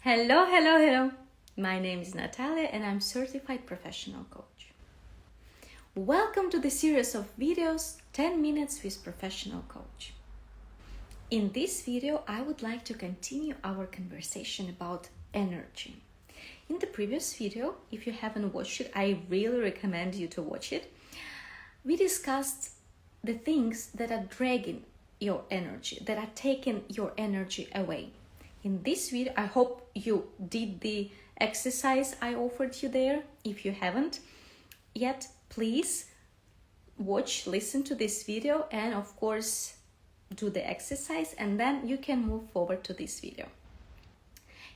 Hello, hello, hello. My name is Natalia and I'm certified professional coach. Welcome to the series of videos 10 minutes with professional coach. In this video, I would like to continue our conversation about energy. In the previous video, if you haven't watched it, I really recommend you to watch it. We discussed the things that are dragging your energy, that are taking your energy away. In this video, I hope you did the exercise I offered you there. If you haven't yet, please listen to this video, and of course, do the exercise, and then you can move forward to this video.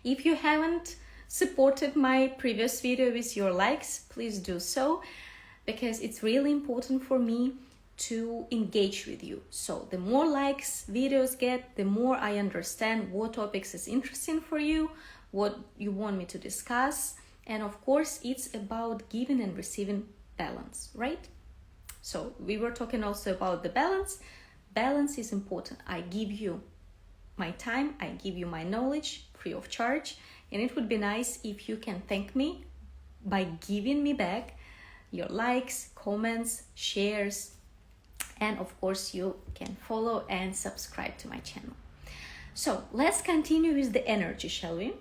If you haven't supported my previous video with your likes, please do so, because it's really important for me to engage with you. So the more likes videos get, the more I understand what topics is interesting for you, what you want me to discuss. And of course, it's about giving and receiving balance, right? So we were talking also about the balance. Balance is important. I give you my time, I give you my knowledge free of charge, and it would be nice if you can thank me by giving me back your likes, comments, shares, and of course you can follow and subscribe to my channel. So let's continue with the energy, shall we?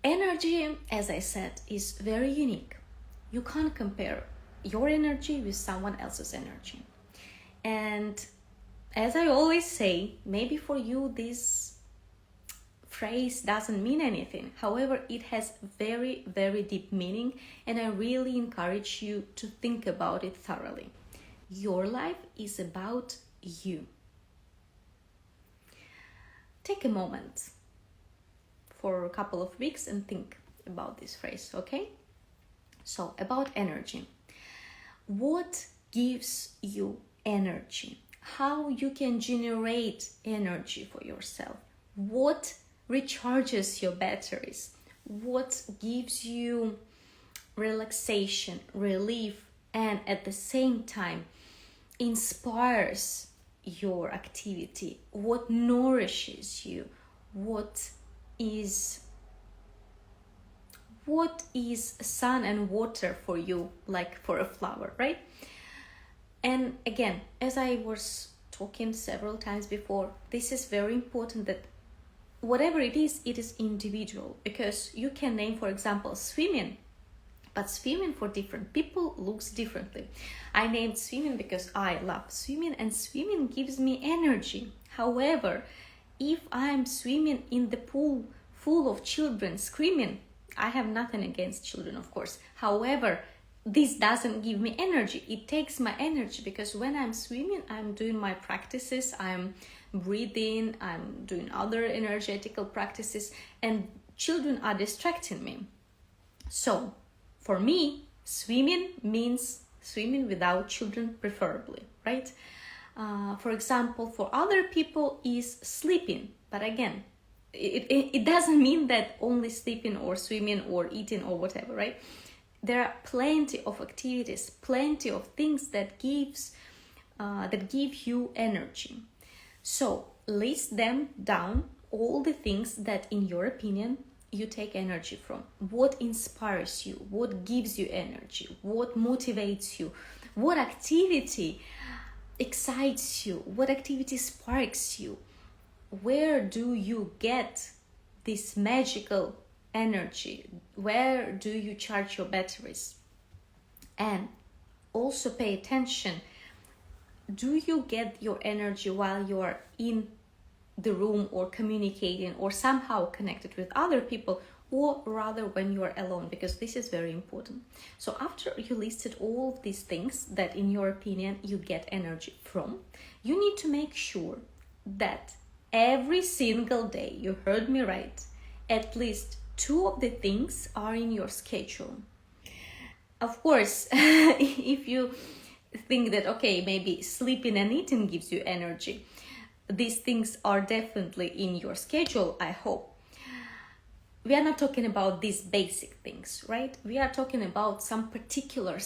Energy, as I said, is very unique. You can't compare your energy with someone else's energy. And as I always say, maybe for you this phrase doesn't mean anything. However, it has very, very deep meaning, and I really encourage you to think about it thoroughly. Your life is about you. Take a moment for a couple of weeks and think about this phrase, okay? So, about energy. What gives you energy? How you can generate energy for yourself? What recharges your batteries? What gives you relaxation, relief, and at the same time inspires your activity? What nourishes you? What is sun and water for you, like for a flower, right? And again, as I was talking several times before, this is very important that whatever it is individual, because you can name, for example, swimming, but swimming for different people looks differently. I named swimming because I love swimming, and swimming gives me energy. However, if I'm swimming in the pool full of children screaming, I have nothing against children, of course. However, this doesn't give me energy. It takes my energy, because when I'm swimming, I'm doing my practices, I'm breathing, I'm doing other energetical practices, and children are distracting me. So, for me, swimming means swimming without children, preferably, right? For example, for other people is sleeping. But again, it doesn't mean that only sleeping or swimming or eating or whatever, right? There are plenty of activities, plenty of things that give you energy. So list them down, all the things that in your opinion you take energy from. What inspires you? What gives you energy? What motivates you? What activity excites you? What activity sparks you? Where do you get this magical energy? Where do you charge your batteries? And also pay attention. Do you get your energy while you are in the room or communicating or somehow connected with other people, or rather when you are alone? Because this is very important. So after you listed all of these things that in your opinion you get energy from, you need to make sure that every single day, you heard me right, at least 2 of the things are in your schedule. Of course, if you think that, okay, maybe sleeping and eating gives you energy, these things are definitely in your schedule, I hope. We are not talking about these basic things, right? We are talking about some particular,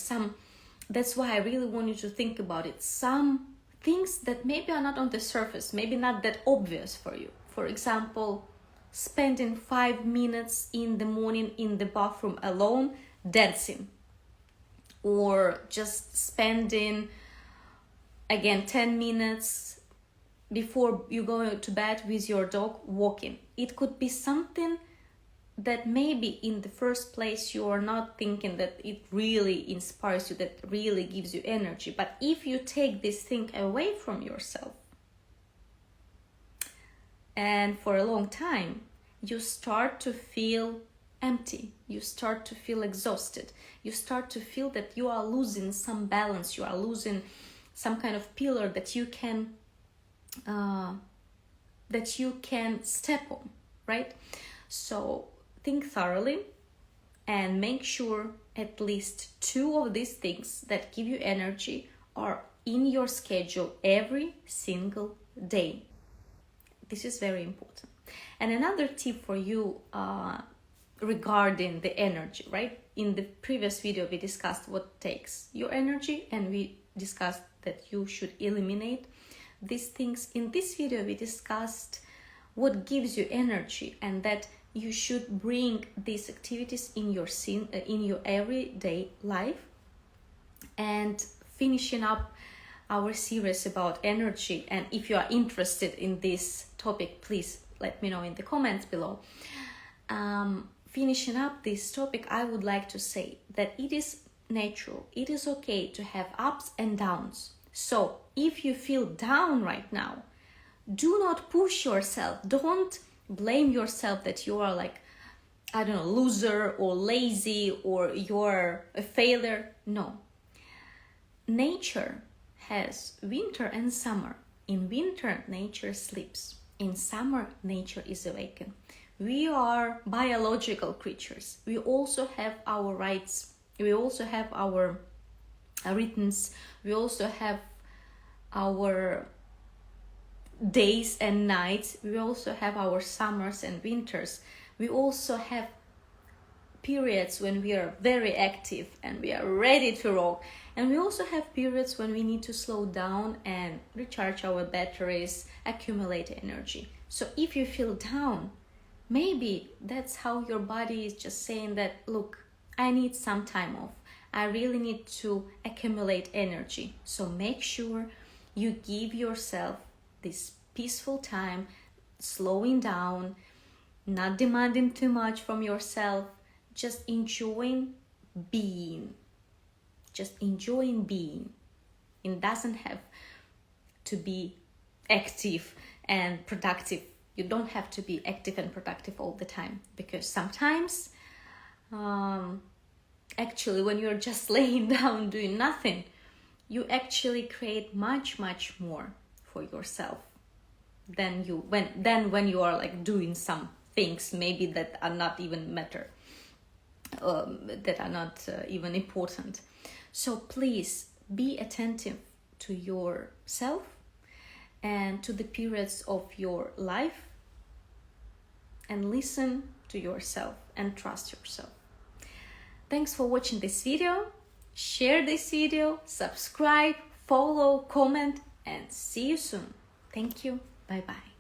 that's why I really want you to think about it, some things that maybe are not on the surface, maybe not that obvious for you. For example, spending 5 minutes in the morning in the bathroom alone dancing, or just spending again 10 minutes before you go to bed with your dog walking. It could be something that maybe in the first place you are not thinking that it really inspires you, that really gives you energy. But if you take this thing away from yourself, and for a long time, you start to feel empty, you start to feel exhausted, you start to feel that you are losing some balance, you are losing some kind of pillar that you can step on, right? So think thoroughly and make sure at least 2 of these things that give you energy are in your schedule every single day. This is very important. And another tip for you regarding the energy, right? In the previous video, we discussed what takes your energy, and we discussed that you should eliminate these things. In this video, we discussed what gives you energy, and that you should bring these activities in your everyday life. And finishing up our series about energy, and if you are interested in this topic, please let me know in the comments below. Finishing up this topic, I would like to say that it is natural, it is okay to have ups and downs. So if you feel down right now, do not push yourself, don't blame yourself that you are like, I don't know, loser or lazy or you're a failure. No. Nature has winter and summer. In winter, nature sleeps. In summer, nature is awakened. We are biological creatures. We also have our rights. We also have our rhythms. We also have our days and nights. We also have our summers and winters. We also have periods when we are very active and we are ready to rock. And we also have periods when we need to slow down and recharge our batteries, accumulate energy. So if you feel down, maybe that's how your body is just saying that, look, I need some time off. I really need to accumulate energy. So make sure you give yourself this peaceful time, slowing down, not demanding too much from yourself, just enjoying being. Just enjoying being. It doesn't have to be active and productive. You don't have to be active and productive all the time, because sometimes actually when you're just laying down doing nothing, you actually create much more for yourself than when you are like doing some things maybe that are not even matter, that are not even important. So please be attentive to yourself and to the periods of your life, and listen to yourself and trust yourself. Thanks for watching this video. Share this video, subscribe, follow, comment, and see you soon. Thank you. Bye bye.